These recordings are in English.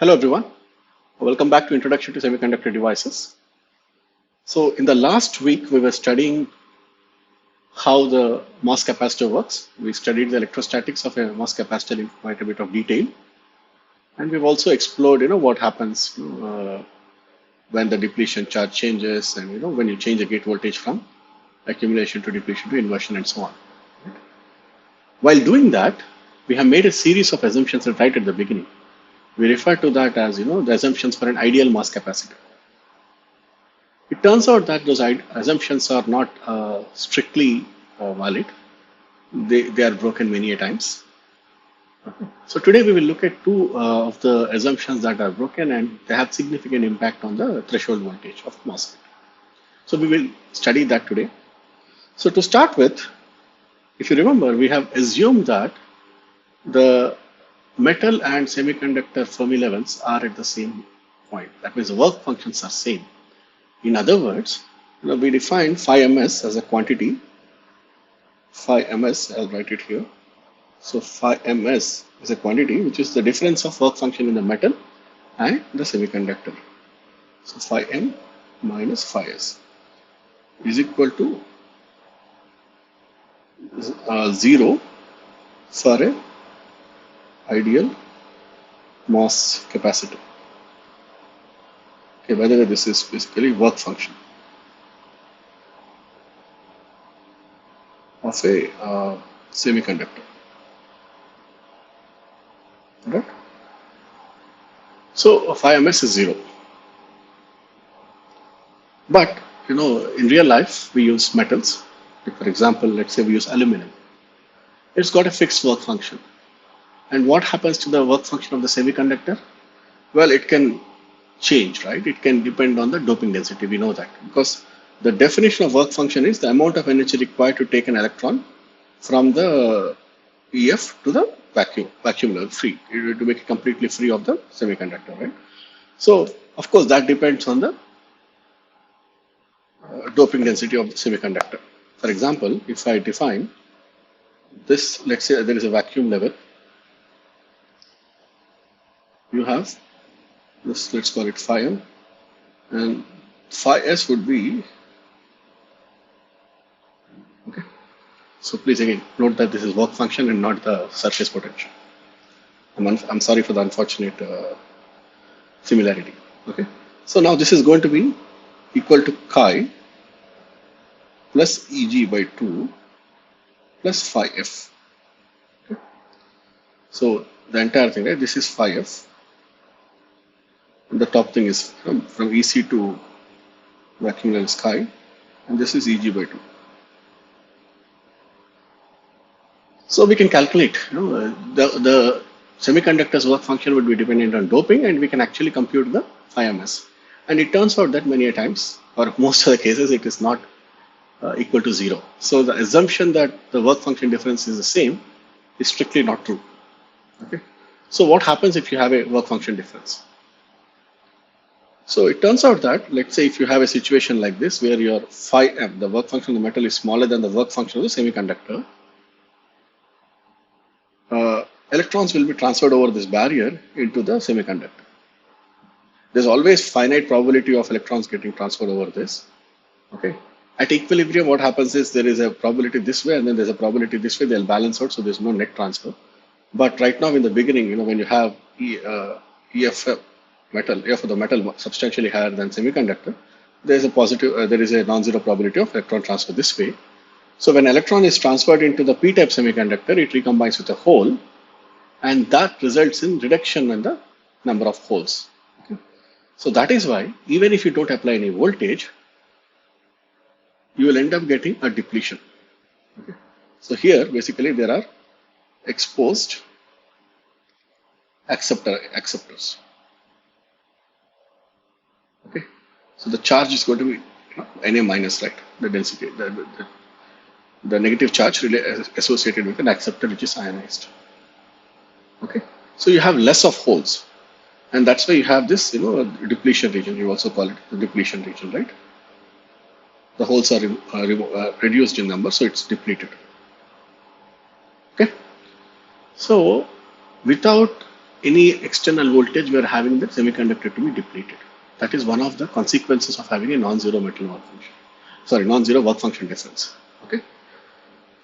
Hello everyone, welcome back to Introduction to Semiconductor Devices. So in the last week we were studying how the MOS capacitor works. We studied the electrostatics of a MOS capacitor in quite a bit of detail, and we've also explored what happens when the depletion charge changes, and when you change the gate voltage from accumulation to depletion to inversion and so on. While doing that, we have made a series of assumptions right at the beginning. We refer to that as the assumptions for an ideal MOS capacitor. It turns out that those assumptions are not strictly valid. They are broken many a times. So today we will look at two of the assumptions that are broken, and they have significant impact on the threshold voltage of MOSFET. So we will study that today. So to start with, if you remember, we have assumed that the metal and semiconductor Fermi levels are at the same point. That means the work functions are same. In other words, we define phi ms as a quantity. Phi ms, I'll write it here. So phi ms is a quantity which is the difference of work function in the metal and the semiconductor. So phi m minus phi s is equal to 0 for a ideal MOS capacitor. Okay, by the way, this is basically work function of a semiconductor. Right? So phi ms is 0. But in real life we use metals. Like for example, let's say we use aluminum. It's got a fixed work function. And what happens to the work function of the semiconductor? Well, it can change, right? It can depend on the doping density. We know that because the definition of work function is the amount of energy required to take an electron from the EF to the vacuum level free, to make it completely free of the semiconductor, right? So, of course, that depends on the doping density of the semiconductor. For example, if I define this, let's say there is a vacuum level. You have this, let's call it phi m, and phi s would be, okay. So please again note that this is work function and not the surface potential. I'm sorry for the unfortunate similarity. Okay. So now this is going to be equal to chi plus Eg by 2 plus phi f. Okay. So the entire thing, right? This is phi f. The top thing is from EC to vacuum level is chi, and this is Eg by 2. So we can calculate, the semiconductor's work function would be dependent on doping, and we can actually compute the phi ms. And it turns out that many a times, or most of the cases, it is not equal to 0. So the assumption that the work function difference is the same is strictly not true. Okay. So what happens if you have a work function difference? So it turns out that, let's say if you have a situation like this where your phi m, the work function of the metal, is smaller than the work function of the semiconductor, electrons will be transferred over this barrier into the semiconductor. There's always finite probability of electrons getting transferred over this. Okay. At equilibrium, what happens is there is a probability this way and then there's a probability this way. They'll balance out, so there's no net transfer. But right now in the beginning, when you have EF metal, EF of the metal substantially higher than semiconductor, there is a non-zero probability of electron transfer this way. So when electron is transferred into the p-type semiconductor, it recombines with a hole, and that results in reduction in the number of holes. Okay. So that is why even if you don't apply any voltage, you will end up getting a depletion. Okay. So here basically there are exposed acceptors. Okay. So the charge is going to be Na minus, right? The density, the negative charge associated with an acceptor which is ionized. Okay. So you have less of holes, and that's why you have this, depletion region. You also call it the depletion region, right? The holes are reduced in number, so it's depleted. Okay. So without any external voltage, we are having the semiconductor to be depleted. That is one of the consequences of having a non-zero metal work function. Sorry, non-zero work function difference. Okay.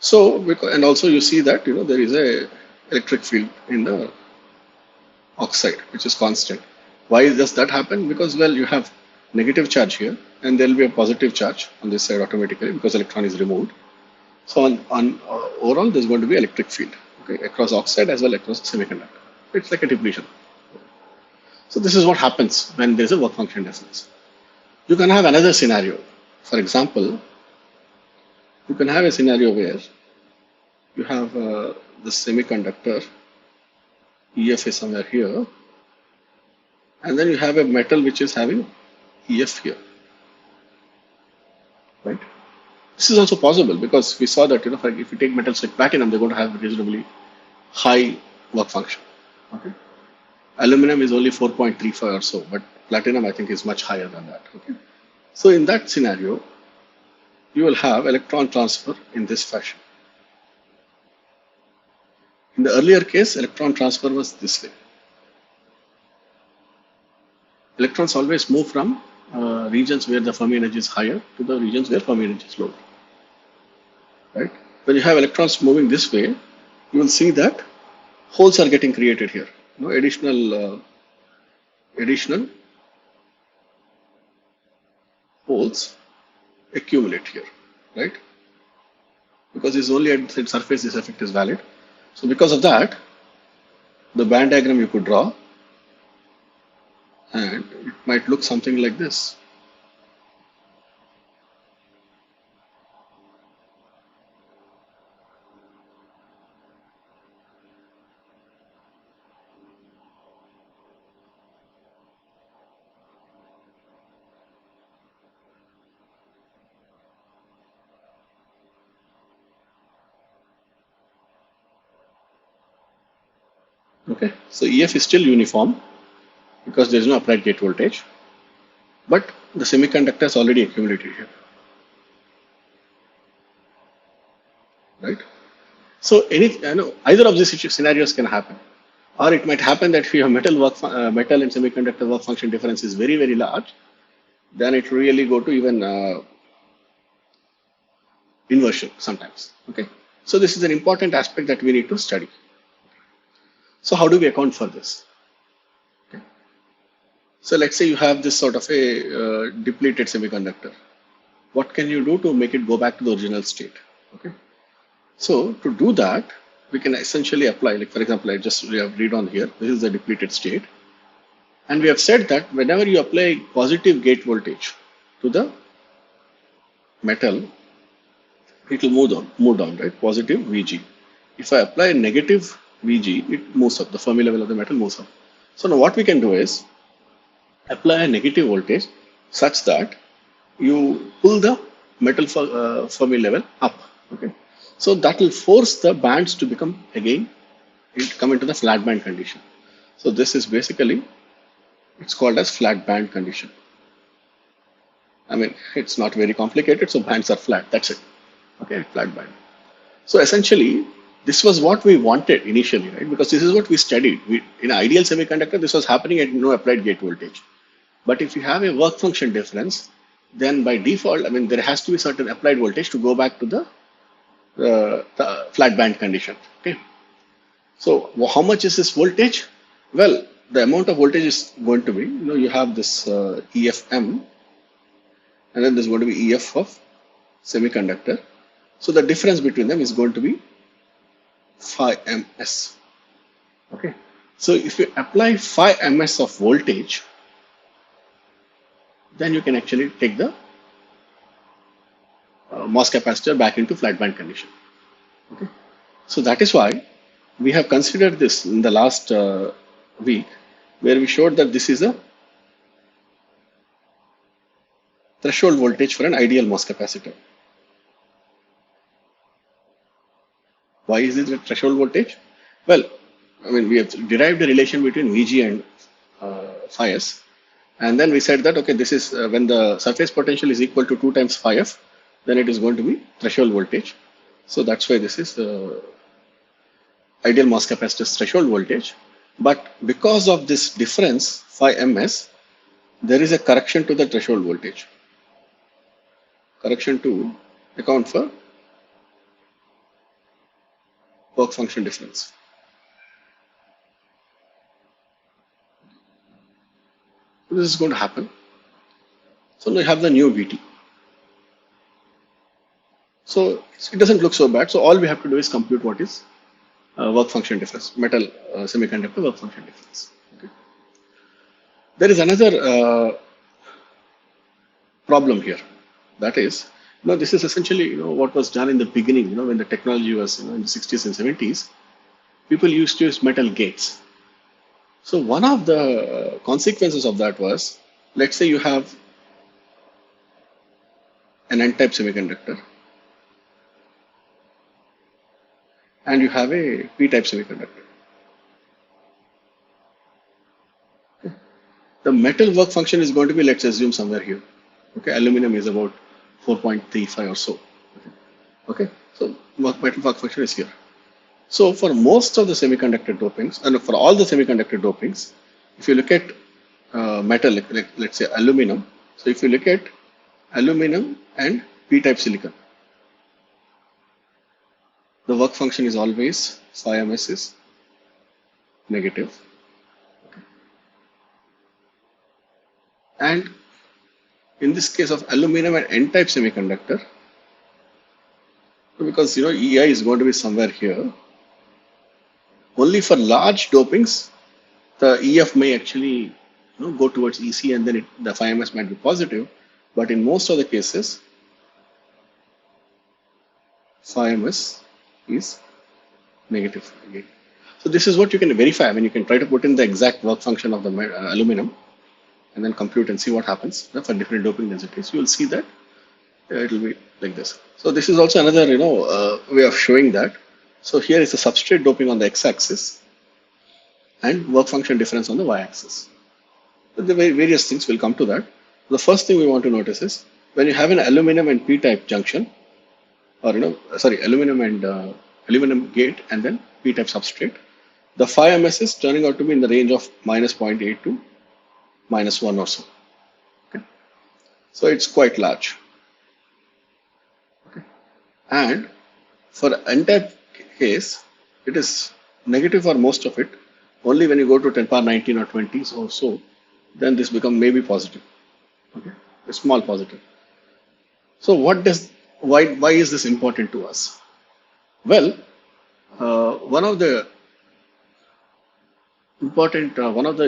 So, and also you see that there is a electric field in the oxide which is constant. Why does that happen? Because, well, you have negative charge here and there will be a positive charge on this side automatically because electron is removed. So on overall there's going to be electric field, okay, across oxide as well across the semiconductor. It's like a depletion. So this is what happens when there's a work function difference. You can have another scenario. For example, you can have a scenario where you have the semiconductor EF is somewhere here, and then you have a metal which is having EF here, right? This is also possible because we saw that if you take metals like platinum, they're going to have reasonably high work function. Okay, aluminum is only 4.35 or so, but platinum I think is much higher than that. Okay, so in that scenario, you will have electron transfer in this fashion. In the earlier case, electron transfer was this way. Electrons always move from regions where the Fermi energy is higher to the regions where Fermi energy is lower. Right? When you have electrons moving this way, you will see that holes are getting created here. Additional holes accumulate here, right? Because it's only at the surface this effect is valid. So because of that, the band diagram you could draw, and it might look something like this. Okay, so EF is still uniform because there is no applied gate voltage, but the semiconductor is already accumulated here, right? So either of these scenarios can happen, or it might happen that if your metal and semiconductor work function difference is very, very large, then it will really go to even inversion sometimes. Okay, so this is an important aspect that we need to study. So how do we account for this? Okay. So let's say you have this sort of a depleted semiconductor. What can you do to make it go back to the original state? Okay. So to do that, we can essentially apply, like for example, we have read on here, this is the depleted state. And we have said that whenever you apply positive gate voltage to the metal, it will move down, right? Positive Vg. If I apply a negative Vg, it moves up, the Fermi level of the metal moves up. So now what we can do is apply a negative voltage such that you pull the metal Fermi level up. Okay, so that will force the bands to come into the flat band condition. So this is basically, it's called as flat band condition. I mean, it's not very complicated, so bands are flat, that's it. Okay, flat band. So essentially, this was what we wanted initially, right? Because this is what we studied. In ideal semiconductor, this was happening at no applied gate voltage. But if you have a work function difference, then by default, I mean, there has to be certain applied voltage to go back to the flat band condition. Okay. So how much is this voltage? Well, the amount of voltage is going to be, you have this EFM, and then there's going to be EF of semiconductor. So the difference between them is going to be phi ms. Okay, so if you apply phi ms of voltage, then you can actually take the MOS capacitor back into flat band condition. Okay, so that is why we have considered this in the last week, where we showed that this is a threshold voltage for an ideal MOS capacitor. Why is it a threshold voltage? Well, I mean, we have derived a relation between Vg and phi s, and then we said that, okay, this is when the surface potential is equal to 2 times phi f, then it is going to be threshold voltage. So that's why this is the ideal MOS capacitor's threshold voltage. But because of this difference, 5 ms, there is a correction to the threshold voltage. Correction to account for work function difference. This is going to happen. So now you have the new VT. So it doesn't look so bad. So all we have to do is compute what is work function difference, metal semiconductor work function difference. Okay. There is another problem here. That is, this is essentially, what was done in the beginning, when the technology was, in the 60s and 70s, people used to use metal gates. So one of the consequences of that was, let's say you have an N-type semiconductor and you have a P-type semiconductor. Okay. The metal work function is going to be, let's assume, somewhere here. Okay, aluminum is about 4.35 or so. Okay, so metal work function is here. So for most of the semiconductor dopings, and for all the semiconductor dopings, if you look at metal, let's say aluminum, so if you look at aluminum and P-type silicon, the work function is always 5 ms is negative. Okay. And in this case of aluminum and N-type semiconductor, because EI is going to be somewhere here, only for large dopings, the EF may actually go towards EC and then the 5 ms might be positive. But in most of the cases, 5 ms is negative again. So this is what you can verify. I mean, you can try to put in the exact work function of the aluminum and then compute and see what happens for different doping densities. You will see that it will be like this. So this is also another way of showing that. So here is the substrate doping on the x-axis and work function difference on the y-axis. So the various things will come to that. The first thing we want to notice is when you have an aluminum and P-type junction, or aluminum and aluminum gate and then P-type substrate, the 5 ms is turning out to be in the range of -0.8 to -1 or so. Okay. So it's quite large. Okay. And for N-type case, it is negative for most of it. Only when you go to 10 power 19 or 20s or so, then this becomes maybe positive. Okay, a small positive. So why is this important to us? Well, one of the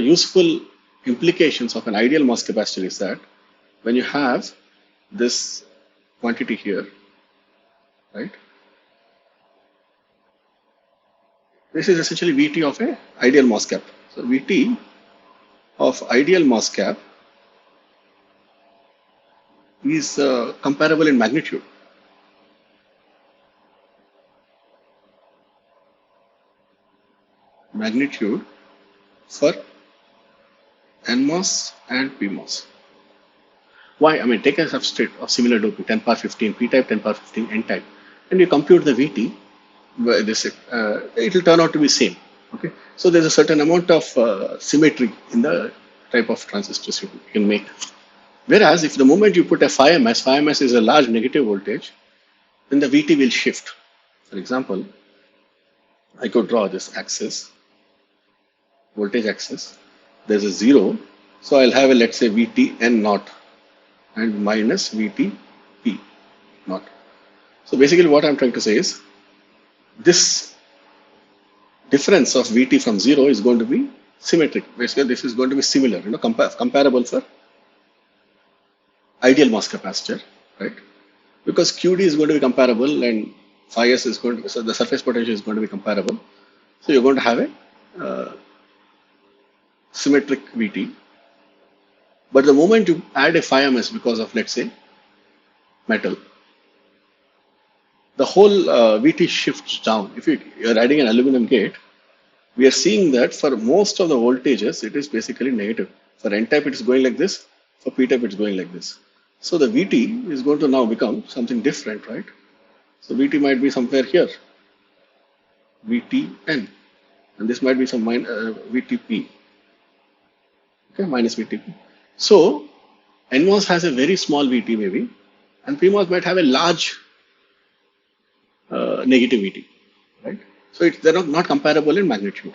useful implications of an ideal MOS capacitor is that when you have this quantity here, right? This is essentially VT of a ideal MOS cap. So VT of ideal MOS cap is comparable in magnitude. Magnitude for NMOS and PMOS. Why? I mean, take a substrate of similar doping, 10 power 15 P-type, 10 power 15 N-type, and you compute the VT. It will turn out to be same. Okay, so there's a certain amount of symmetry in the type of transistors you can make. Whereas if the moment you put a 5 ms is a large negative voltage, then the VT will shift. For example, I could draw this axis, voltage axis. There's a 0, so I'll have a, let's say, VT N0 and minus VT P naught. So basically what I'm trying to say is this difference of VT from 0 is going to be symmetric. Basically this is going to be similar, comparable for ideal MOS capacitor, right? Because QD is going to be comparable and phi s is going to, so the surface potential is going to be comparable. So you're going to have a symmetric VT. But the moment you add a 5 ms because of, let's say, metal, the whole VT shifts down. If you're adding an aluminum gate, we are seeing that for most of the voltages, it is basically negative. For N-type, it is going like this. For P-type, it's going like this. So the VT is going to now become something different, right? So VT might be somewhere here, VTN. and this might be some VTP, okay, minus VTP. So NMOS has a very small VT maybe, and PMOS might have a large negative VT, right? So they're not comparable in magnitude.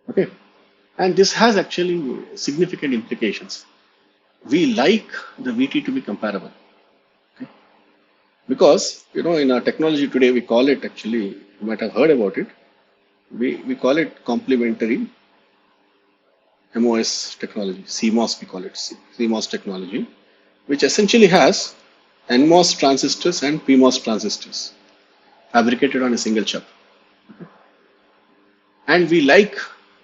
Okay, and this has actually significant implications. We like the VT to be comparable, okay? Because in our technology today we call it, actually you might have heard about it, we call it complementary MOS technology, CMOS we call it, CMOS technology, which essentially has NMOS transistors and PMOS transistors fabricated on a single chip. And we like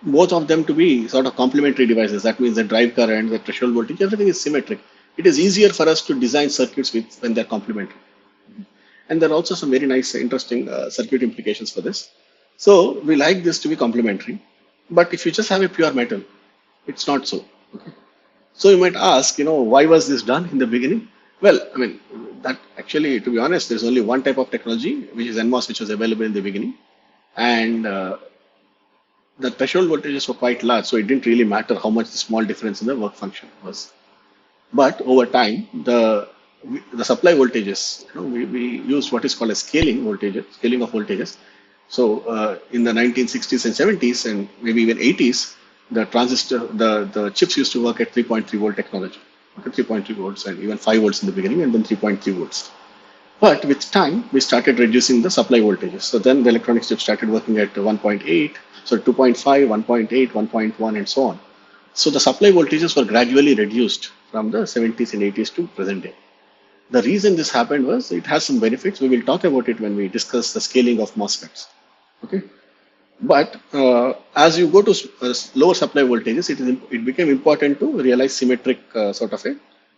both of them to be sort of complementary devices. That means the drive current, the threshold voltage, everything is symmetric. It is easier for us to design circuits when they're complementary. And there are also some very nice, interesting circuit implications for this. So we like this to be complementary. But if you just have a pure metal, it's not so. Okay? So you might ask, why was this done in the beginning? Well, I mean, that actually, to be honest, there's only one type of technology, which is NMOS, which was available in the beginning. And the threshold voltages were quite large, so it didn't really matter how much the small difference in the work function was. But over time, the supply voltages, we used what is called a scaling of voltages. So in the 1960s and 70s and maybe even 80s, the chips used to work at 3.3 volt technology, okay, 3.3 volts and even 5 volts in the beginning, and then 3.3 volts. But with time, we started reducing the supply voltages. So then the electronics chips started working at 1.8, so 2.5, 1.8, 1.1, and so on. So the supply voltages were gradually reduced from the 70s and 80s to present day. The reason this happened was it has some benefits. We will talk about it when we discuss the scaling of MOSFETs. Okay, but as you go to lower supply voltages, it became important to realize symmetric sort of a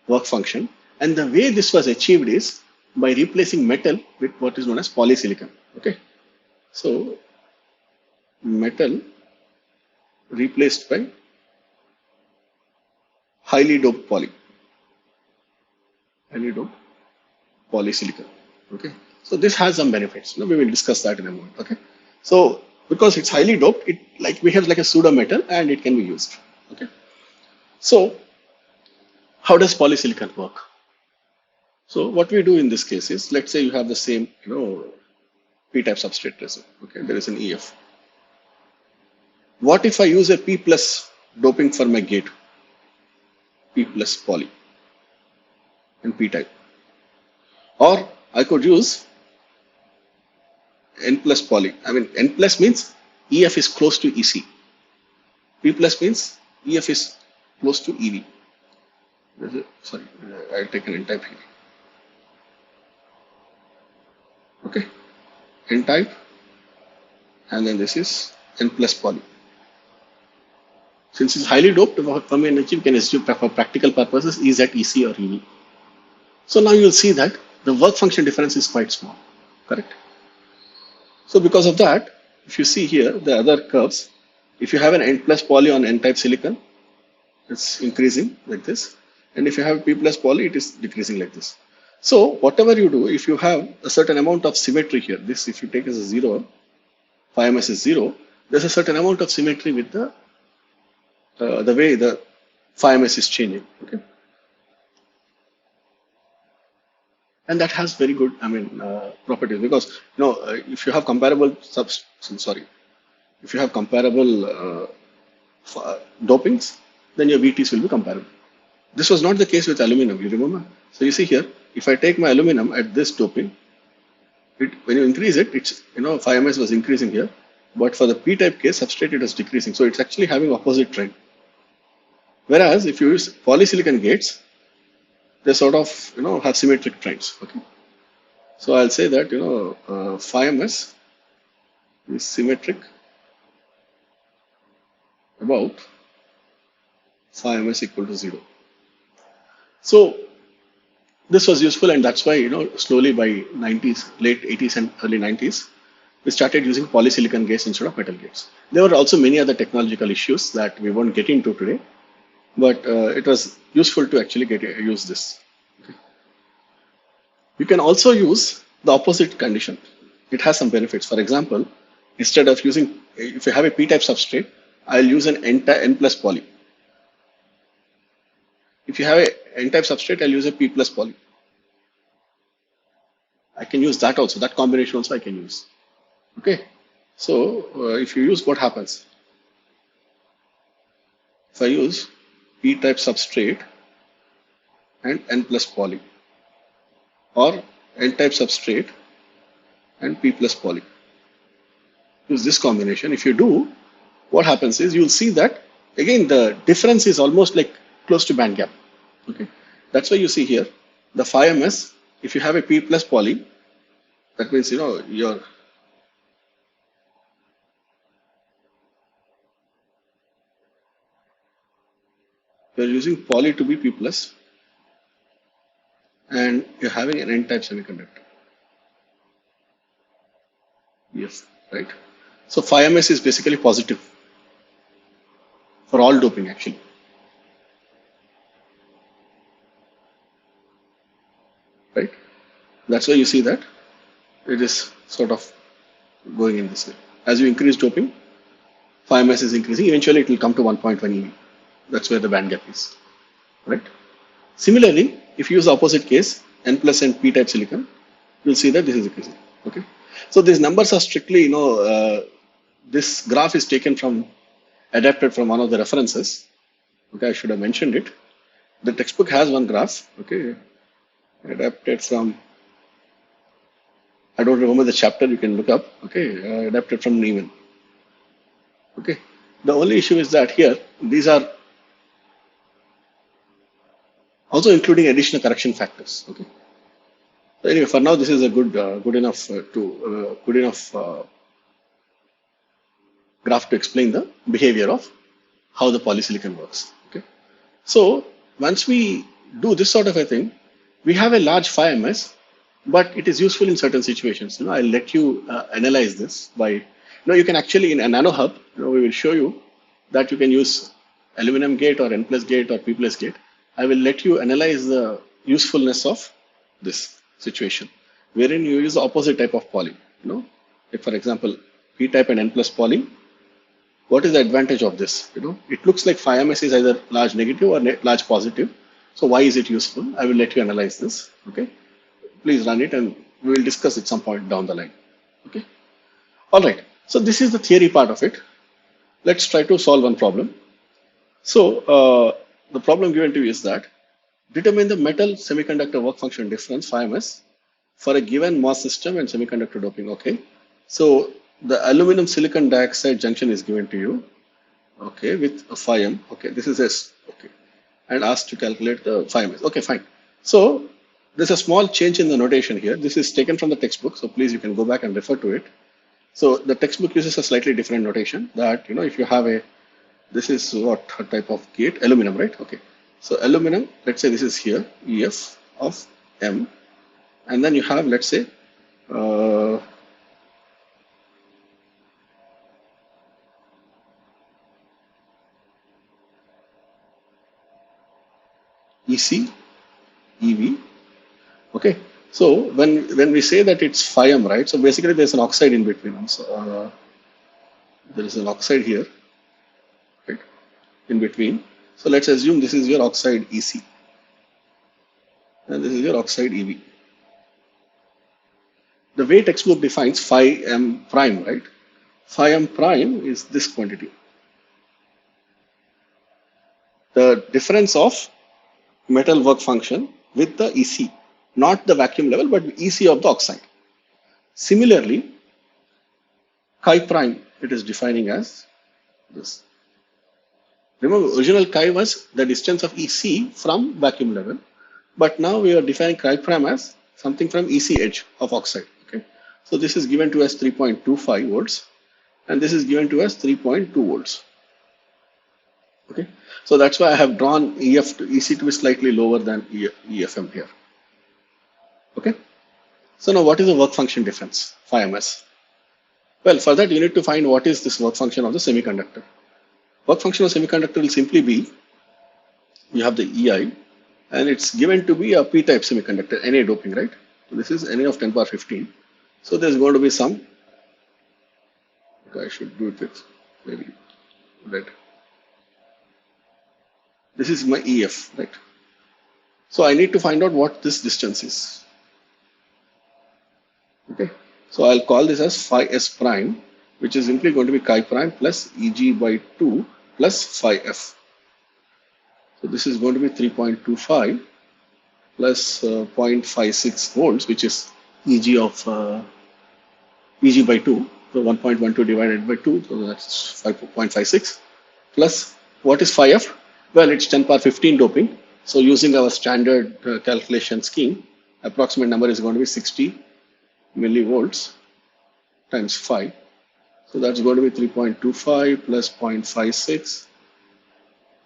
work function. And the way this was achieved is by replacing metal with what is known as polysilicon. Okay, so metal replaced by highly doped polysilicon. Okay, so this has some benefits. We will discuss that in a moment. Okay, so because it's highly doped, it behaves like a pseudo metal and it can be used. Okay, so how does polysilicon work? So what we do in this case is, let's say you have the same p-type substrate resin. Okay, there is an EF. What if I use a P plus doping for my gate, P plus poly and p-type? Or I could use N plus poly. I mean, N plus means EF is close to EC. P plus means EF is close to EV. Sorry, I'll take an N type here. Okay, N type, and then this is N plus poly. Since it's highly doped, Fermi energy, we can assume for practical purposes is at EC or EV. So now you'll see that the work function difference is quite small, correct? So because of that, if you see here the other curves, if you have an N plus poly on N type silicon, it's increasing like this, and if you have P plus poly, it is decreasing like this. So whatever you do, if you have a certain amount of symmetry here, this if you take as a 0, phi ms is 0, there's a certain amount of symmetry with the way the phi ms is changing. Okay, and that has very good, properties, because if you have comparable dopings, then your VTs will be comparable. This was not the case with aluminum, you remember? So you see here, if I take my aluminum at this doping, when you increase it, it's phi ms was increasing here, but for the p-type case, substrate it was decreasing. So it's actually having opposite trend. Whereas if you use polysilicon gates, they sort of have symmetric trends. Okay, so I'll say that phi ms is symmetric about phi ms equal to 0. So this was useful, and that's why slowly by 90s, late 80s and early 90s, we started using polysilicon gates instead of metal gates. There were also many other technological issues that we won't get into today, but it was useful to actually use this. Okay. You can also use the opposite condition. It has some benefits. For example, instead of using, if you have a p-type substrate, I'll use an n plus poly. If you have a n-type substrate, I'll use a p plus poly. I can use that also. That combination also I can use. Okay. So if you use, what happens? If I use p-type substrate and n plus poly, or n-type substrate and p plus poly, use this combination. If you do, what happens is you'll see that again the difference is almost like close to band gap. Okay, that's why you see here the phi ms. If you have a p plus poly, that means you're using poly to be p plus, and you're having an n-type semiconductor. Yes, right. So phi ms is basically positive for all doping actually. Right. That's why you see that it is sort of going in this way. As you increase doping, phi ms is increasing. Eventually, it will come to 1.1 eV. That's where the band gap is. Right. Similarly, if you use the opposite case, n plus n p-type silicon, you'll see that this is increasing. Okay. So these numbers are strictly, this graph is taken from, adapted from one of the references. Okay, I should have mentioned it. The textbook has one graph. Okay, adapted from, I don't remember the chapter, you can look up. Okay, adapted from Neiman. Okay, the only issue is that here these are also including additional correction factors. Okay, so anyway, for now this is a good enough graph to explain the behavior of how the polysilicon works. Okay, so once we do this sort of a thing, we have a large phi ms, but it is useful in certain situations. I'll let you analyze this by, you can actually in a nano hub, we will show you that you can use aluminum gate or n plus gate or p plus gate. I will let you analyze the usefulness of this situation, wherein you use the opposite type of poly. If for example p type and n plus poly, what is the advantage of this? It looks like phi ms is either large negative or large positive. So why is it useful? I will let you analyze this. Okay, please run it and we will discuss it some point down the line. Okay, all right. So this is the theory part of it. Let's try to solve one problem. So the problem given to you is that determine the metal semiconductor work function difference phi ms for a given MOS system and semiconductor doping. Okay, so the aluminum silicon dioxide junction is given to you. Okay, with a phi m. Okay, this is S. Okay, and asked to calculate the phi ms. Okay, fine. So there's a small change in the notation here. This is taken from the textbook, so please you can go back and refer to it. So the textbook uses a slightly different notation that, if you have this is what type of gate? Aluminum, right? Okay. So aluminum, let's say this is here, EF of M, and then you have, let's say, EC, EV. Okay. So when we say that it's phi m, right? So basically there's an oxide in between. So there is an oxide here, right? In between. So let's assume this is your oxide EC, and this is your oxide EV. The way textbook defines phi m prime, right? Phi m prime is this quantity. The difference of metal work function with the EC, not the vacuum level, but EC of the oxide. Similarly, chi prime, it is defining as this. Remember, original chi was the distance of EC from vacuum level, but now we are defining chi prime as something from EC edge of oxide. Okay, so this is given to us 3.25 volts, and this is given to us 3.2 volts. Okay, so that's why I have drawn EF to EC to be slightly lower than EFM here. Okay, so now what is the work function difference, phi ms? Well, for that you need to find what is this work function of the semiconductor. Work function of semiconductor will simply be you have the EI, and it's given to be a p-type semiconductor, Na doping, right? So this is Na of 10 power 15. So there's going to be some, okay, I should do it with maybe red. This is my EF, right? So I need to find out what this distance is. Okay, so I'll call this as phi s prime, which is simply going to be chi prime plus Eg by 2 plus phi f. So this is going to be 3.25 plus 0.56 volts, which is Eg of Eg by 2. So 1.12 divided by 2, so that's 5.56 plus what is phi f? Well, it's 10 power 15 doping. So using our standard calculation scheme, approximate number is going to be 60 millivolts times 5. So that's going to be 3.25 plus 0.56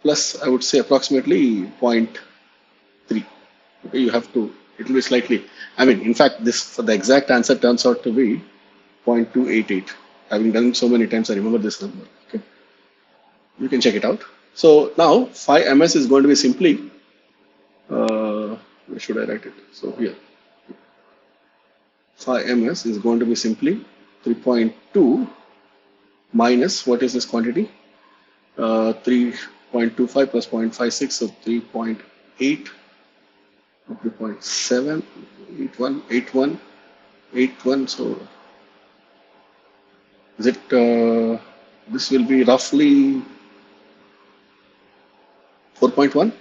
plus, I would say, approximately 0.3. Okay, you have to, it will be slightly, I mean, in fact, this for the exact answer turns out to be 0.288. Having done so many times, I remember this number. Okay, you can check it out. So now phi ms is going to be simply, where should I write it? So here, phi ms is going to be simply 3.2 minus, what is this quantity? 3.25 plus 0.56, so 3.8, 3.7, 81, so is it, this will be roughly 4.1?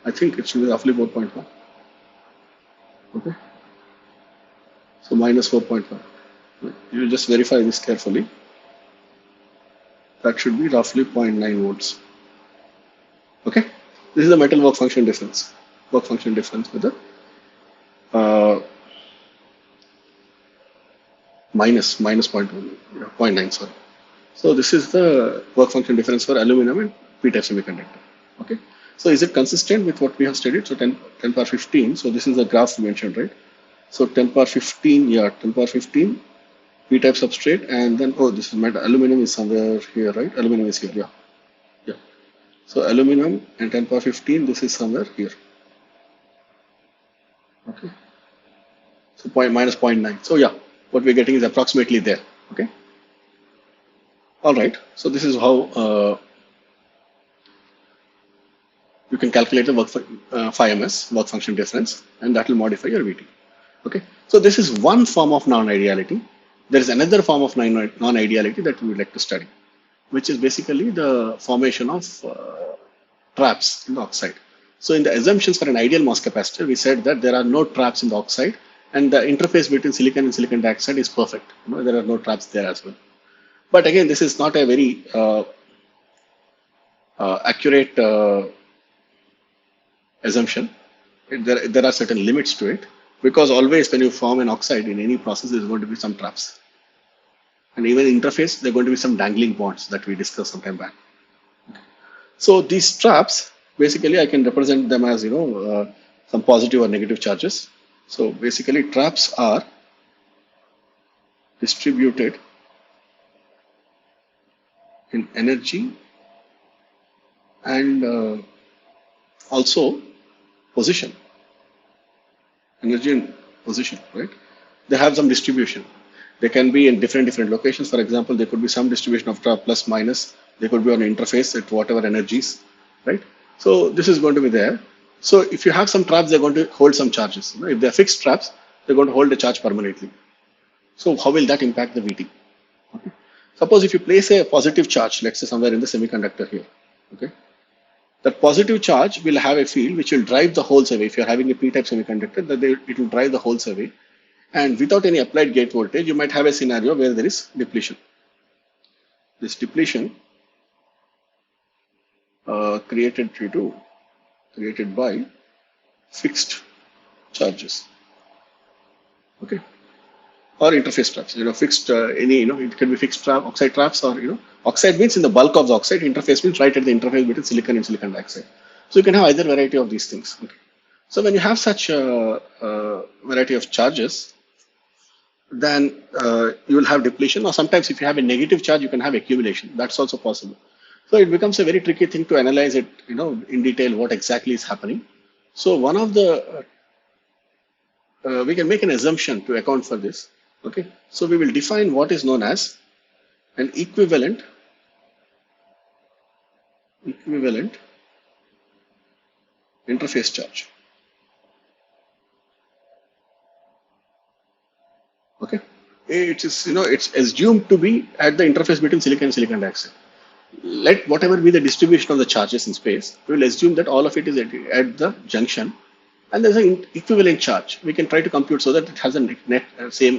I think it should be roughly 4.1. Okay. So minus 4.1. You just verify this carefully. That should be roughly 0.9 volts. Okay. This is the metal work function difference. Work function difference with the minus 0.9, sorry. So this is the work function difference for aluminum and p-type semiconductor. Okay. So is it consistent with what we have studied? So 10 power 15. So this is the graph mentioned, right? So 10 power 15, yeah, 10 power 15 p-type substrate, and then, oh, this is metal. Aluminum is somewhere here, right? Aluminum is here, yeah. So aluminum and 10 power 15, this is somewhere here. Okay. So minus 0.9. So yeah, what we're getting is approximately there. Okay. All right. So this is how you can calculate the work phi ms, work function difference, and that will modify your VT. Okay. So this is one form of non-ideality. There is another form of non-ideality that we would like to study, which is basically the formation of traps in the oxide. So in the assumptions for an ideal MOS capacitor, we said that there are no traps in the oxide, and the interface between silicon and silicon dioxide is perfect. There are no traps there as well. But again, this is not a very accurate assumption. There are certain limits to it, because always when you form an oxide in any process, there is going to be some traps. And even interface, there are going to be some dangling bonds that we discussed some time back. So these traps, basically I can represent them as, some positive or negative charges. So basically traps are distributed in energy and also position. Energy and position, right? They have some distribution. They can be in different locations. For example, there could be some distribution of trap plus minus. They could be on interface at whatever energies, right? So this is going to be there. So if you have some traps, they're going to hold some charges. If they're fixed traps, they're going to hold a charge permanently. So how will that impact the VT? Okay. Suppose if you place a positive charge, let's say somewhere in the semiconductor here, okay, that positive charge will have a field which will drive the holes away. If you're having a p-type semiconductor, it will drive the holes away. And without any applied gate voltage, you might have a scenario where there is depletion. This depletion created by fixed charges, okay, or interface traps. Fixed it can be fixed trap, oxide traps, or oxide means in the bulk of the oxide. Interface means right at the interface between silicon and silicon dioxide. So you can have either variety of these things. Okay. So when you have such a variety of charges, then you will have depletion, or sometimes if you have a negative charge, you can have accumulation. That's also possible. So it becomes a very tricky thing to analyze it, in detail what exactly is happening. So one of the we can make an assumption to account for this. Okay, so we will define what is known as an equivalent interface charge. Okay, it is it's assumed to be at the interface between silicon and silicon dioxide. Let whatever be the distribution of the charges in space, we will assume that all of it is at the junction, and there's an equivalent charge. We can try to compute so that it has a net same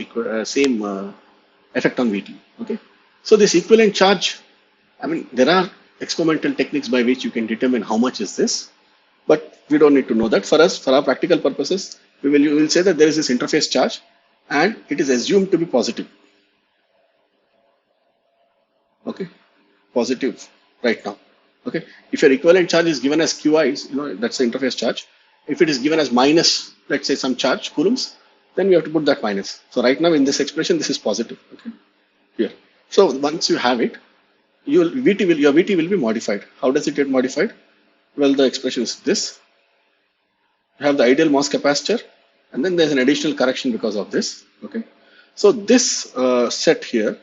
effect on VT. Okay, so this equivalent charge, I mean, there are experimental techniques by which you can determine how much is this, but we don't need to know that. For us, for our practical purposes, we will say that there is this interface charge, and it is assumed to be positive. Okay, positive right now. Okay, if your equivalent charge is given as QI, that's the interface charge. If it is given as minus, let's say some charge, coulombs, then we have to put that minus. So right now in this expression, this is positive. Okay, here. So once you have it, your VT will be modified. How does it get modified? Well, the expression is this. You have the ideal MOS capacitor, and then there's an additional correction because of this. Okay, so this set here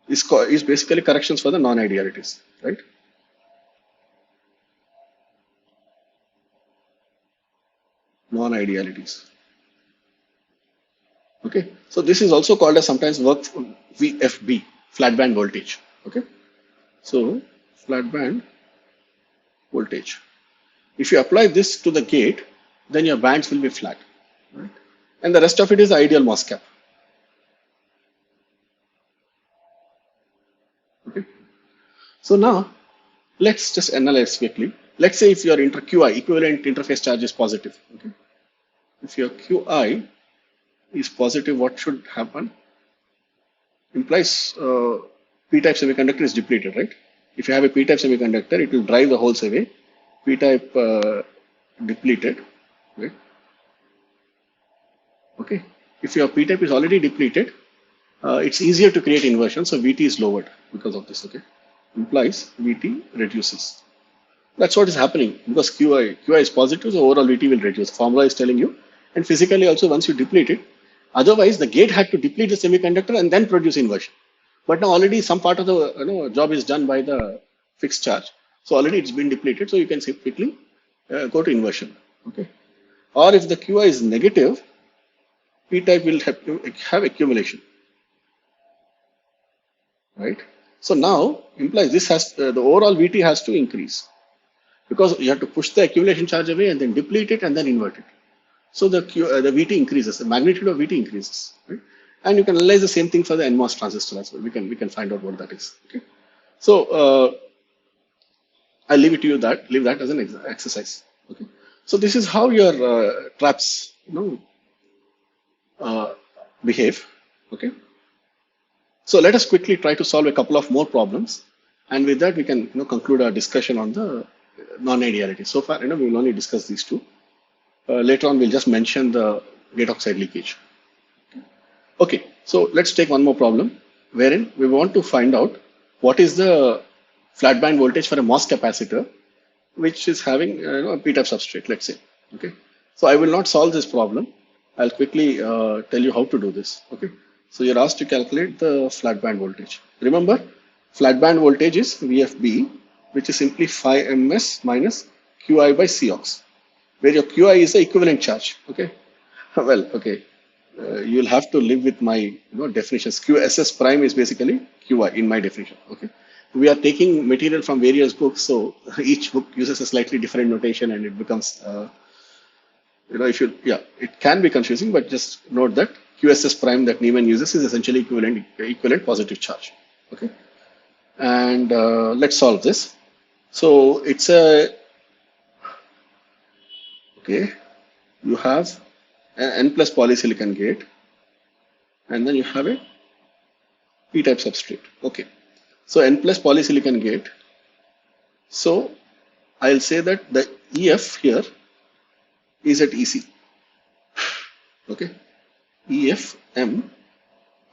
is basically corrections for the non-idealities, right? Non-idealities. Okay, so this is also called as sometimes work VFB, flat band voltage. Okay, so flat band voltage. If you apply this to the gate, then your bands will be flat, right? And the rest of it is the ideal MOS cap. Okay, so now let's just analyze quickly. Let's say if your QI, equivalent interface charge, is positive. Okay, if your QI is positive, what should happen? Implies p-type semiconductor is depleted, right? If you have a p-type semiconductor, it will drive the holes away. P-type depleted, right? Okay. If your p-type is already depleted, it's easier to create inversion, so VT is lowered because of this. Okay, implies VT reduces. That's what is happening because QI is positive, so overall VT will reduce. Formula is telling you, and physically also once you deplete it. Otherwise, the gate had to deplete the semiconductor and then produce inversion. But now already some part of the job is done by the fixed charge. So already it's been depleted. So you can quickly go to inversion. Okay. Or if the QI is negative, P-type will have accumulation. Right. So now implies this has the overall VT has to increase because you have to push the accumulation charge away and then deplete it and then invert it. So the VT increases, the magnitude of VT increases, right? And you can analyze the same thing for the NMOS transistor as well. We can find out what that is. Okay, so I'll leave it to you leave that as an exercise. Okay, so this is how your traps behave. Okay, so let us quickly try to solve a couple of more problems, and with that we can conclude our discussion on the non-ideality. So far, we will only discuss these two. Later on, we'll just mention the gate oxide leakage. Okay, so let's take one more problem wherein we want to find out what is the flat band voltage for a MOS capacitor which is having a p-type substrate, let's say. Okay, so I will not solve this problem. I'll quickly tell you how to do this. Okay, so you're asked to calculate the flat band voltage. Remember, flat band voltage is VFB, which is simply phi ms minus QI by Cox, where your QI is the equivalent charge. Okay, well, okay, you'll have to live with my definitions. QSS prime is basically QI in my definition. Okay, we are taking material from various books, so each book uses a slightly different notation, and it becomes it can be confusing, but just note that QSS prime that Neiman uses is essentially equivalent positive charge. Okay, and let's solve this. So it's you have an N plus polysilicon gate, and then you have a p-type substrate. Okay, so N plus polysilicon gate. So I'll say that the EF here is at EC. Okay, EFM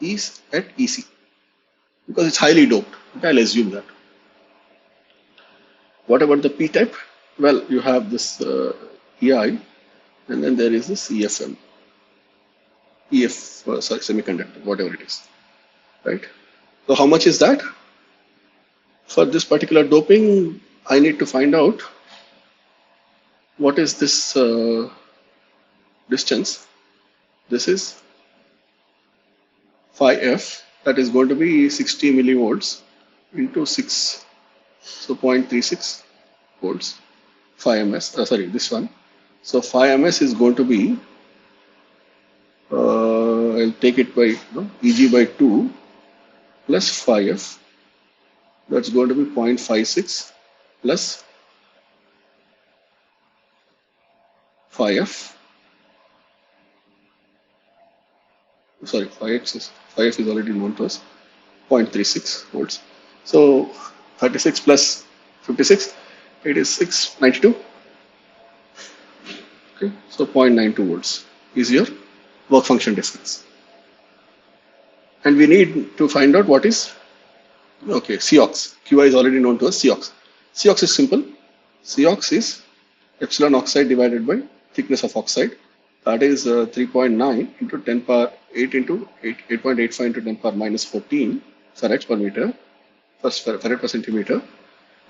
is at EC. because it's highly doped. Okay, I'll assume that. What about the p-type? Well, you have this EI, and then there is this EFM, sorry, semiconductor, whatever it is, right? So how much is that? For this particular doping, I need to find out what is this distance. This is phi f, that is going to be 60 millivolts into 6, so 0.36 volts, phi ms, sorry, this one. So phi ms is going to be, I'll take it by Eg by 2 plus phi f, that's going to be 0.56 plus phi f, sorry, phi f is already known to us, 0.36 volts. So 36 plus 56, it is 692. Okay, so 0.92 volts is your work function difference. And we need to find out what is, okay, Cox. Qi is already known to us, Cox. Cox is simple. Cox is epsilon oxide divided by thickness of oxide. That is 3.9 into 10 power 8 into 8.85 into 10 power minus 14 farads per meter, farad per centimeter,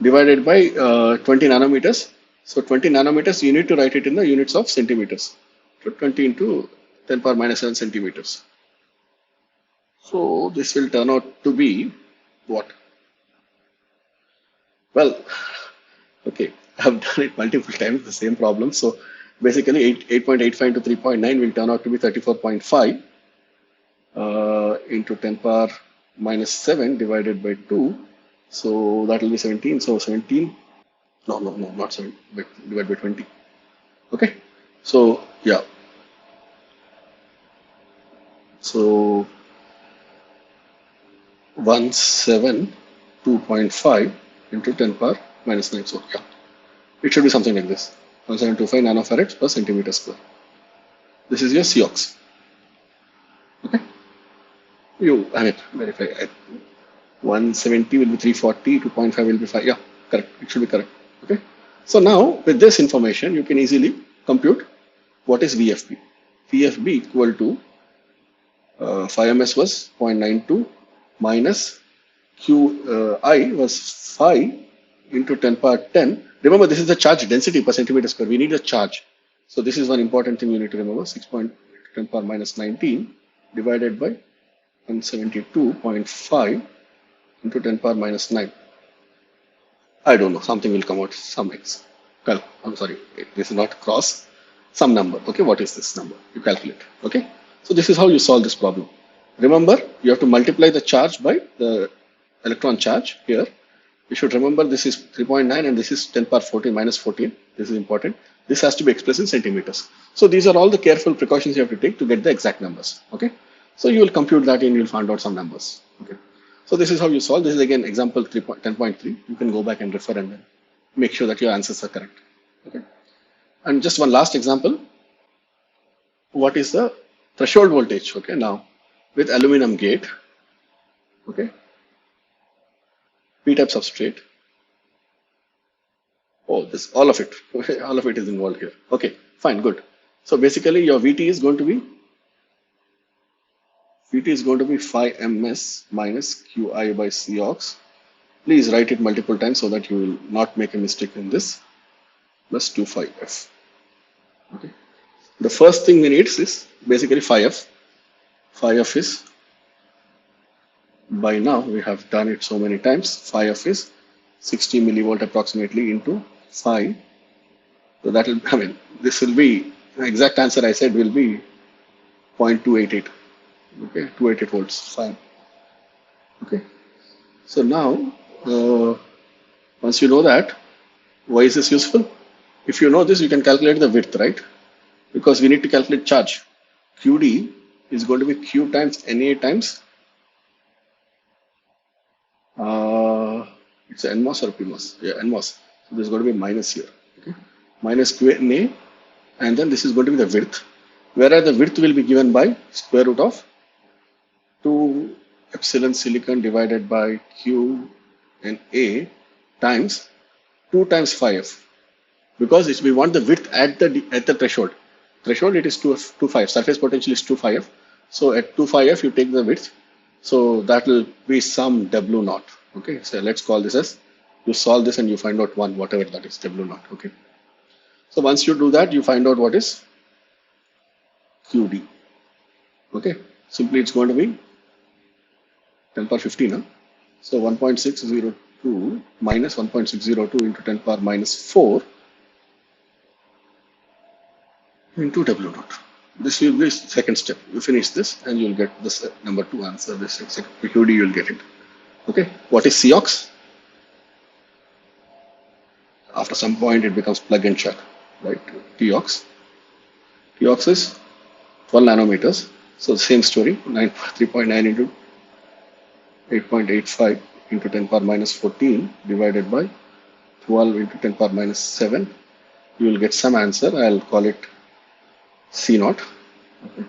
divided by 20 nanometers. So 20 nanometers, you need to write it in the units of centimeters. So 20 into 10 power minus 7 centimeters. So this will turn out to be what? Well, okay, I have done it multiple times, the same problem. So basically 8.85 into 3.9 will turn out to be 34.5 into 10 power minus 7 divided by 2. So that will be 17. So 17, no, not 7, but divided by 20. Okay, so yeah. So 172.5 into 10 power minus 9. So yeah, it should be something like this. 1725 nanofarads per centimeter square. This is your Cox. Okay, I mean, verify. 170 will be 340, 2.5 will be 5. Yeah, correct. It should be correct. Okay. So now with this information, you can easily compute what is VFB. VFB equal to phi ms was 0.92 minus Qi was 5 into 10 power 10. Remember, this is the charge density per centimeter square. We need the charge. So this is one important thing you need to remember. 6.10 power minus 19 divided by 172.5 into 10 power minus 9. I don't know, something will come out, some x. Well, I'm sorry, this is not cross, some number. Okay, what is this number? You calculate. Okay, so this is how you solve this problem. Remember, you have to multiply the charge by the electron charge here. You should remember this is 3.9 and this is 10 power 14 minus 14. This is important. This has to be expressed in centimeters. So these are all the careful precautions you have to take to get the exact numbers. Okay, so you will compute that and you'll find out some numbers. Okay. So this is how you solve. This is again example 10.3. You can go back and refer and then make sure that your answers are correct. Okay. And just one last example. What is the threshold voltage? Okay. Now with aluminum gate, okay, P-type substrate. Oh, this all of it is involved here. Okay, fine, good. So basically your VT is going to be phi ms minus Qi by Cox. Please write it multiple times so that you will not make a mistake in this, plus 2 phi f. Okay. The first thing we need is basically phi f. Phi f is, by now we have done it so many times, phi f is 60 millivolt approximately into phi. So that will, I mean, this will be, the exact answer I said will be 0.288. Okay, 288 volts, fine. Okay, so now once you know that, why is this useful? If you know this, you can calculate the width, right? Because we need to calculate charge. QD is going to be Q times Na times it's NMOS or PMOS? Yeah, NMOS. So this is going to be minus here. Okay, minus QNA, and then this is going to be the width, whereas the width will be given by square root of 2 epsilon silicon divided by Q and A times 2 times phi f, because we want the width at the threshold. Threshold, it is 2 phi f. Surface potential is 2 phi f. So at 2 phi f, you take the width. So that will be some W naught. Okay, so let's call this as, you solve this and you find out 1, whatever that is, W naught. Okay. So once you do that, you find out what is QD. Okay. Simply it's going to be 10 power 15. Huh? So 1.602 minus 1.602 into 10 power minus 4 into W naught. This will be second step. You finish this and you'll get this number 2 answer. This QD, you'll get it. Okay. What is COX? After some point, it becomes plug and chug, right? TOX. TOX is 12 nanometers. So same story, 3.9 into 8.85 into 10 power minus 14 divided by 12 into 10 power minus 7. You will get some answer. I'll call it C naught. Okay.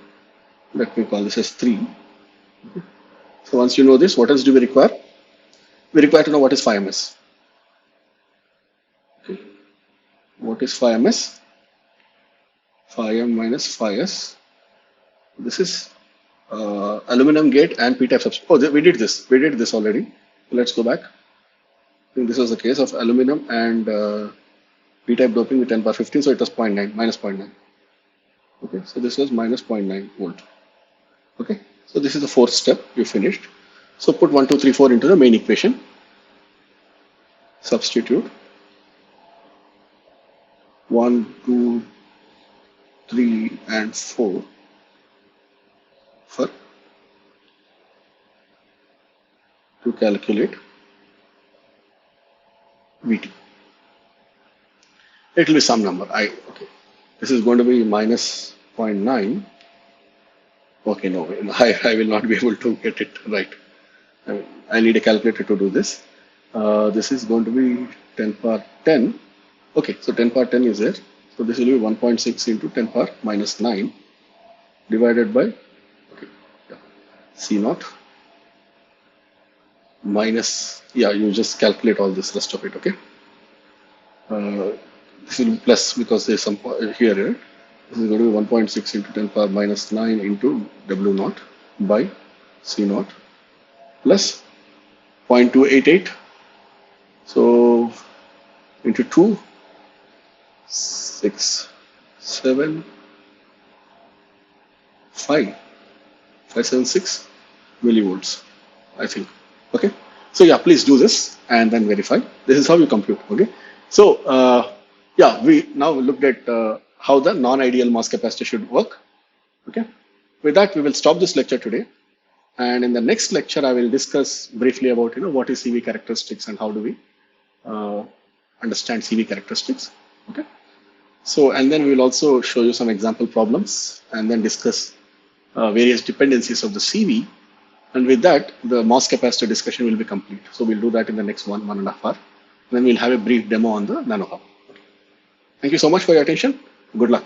Let me call this as 3. Okay. So once you know this, what else do we require? We require to know what is phi ms. Okay. What is phi ms? Phi m minus phi s. This is aluminum gate and p-type substrate. Oh, we did this. We did this already. Let's go back. I think this was the case of aluminum and p-type doping with 10 power 15. So it was 0.9, minus 0.9. Okay, so this was minus 0.9 volt. Okay, so this is the fourth step. You finished. So put 1, 2, 3, 4 into the main equation. Substitute 1, 2, 3, and 4 for to calculate VT. It will be some number. Okay. This is going to be minus 0.9. Okay, no, I will not be able to get it right. I need a calculator to do this. This is going to be 10 power 10. Okay, so 10 power 10 is there. So this will be 1.6 into 10 power minus 9 divided by, okay, yeah, C naught minus, yeah, you just calculate all this rest of it, okay. This will be plus because there's some here, right? This is going to be 1.6 into 10 power minus 9 into W naught by C naught plus 0.288. So into 2, 6, 7, 576 millivolts, I think. Okay. So yeah, please do this and then verify. This is how you compute. Okay. So yeah, we now looked at how the non-ideal MOS capacitor should work. Okay. With that, we will stop this lecture today. And in the next lecture, I will discuss briefly about what is CV characteristics and how do we understand CV characteristics. Okay. So, and then we will also show you some example problems and then discuss various dependencies of the CV. And with that, the MOS capacitor discussion will be complete. So we'll do that in the next 1.5 hours. Then we'll have a brief demo on the nano hub. Thank you so much for your attention. Good luck.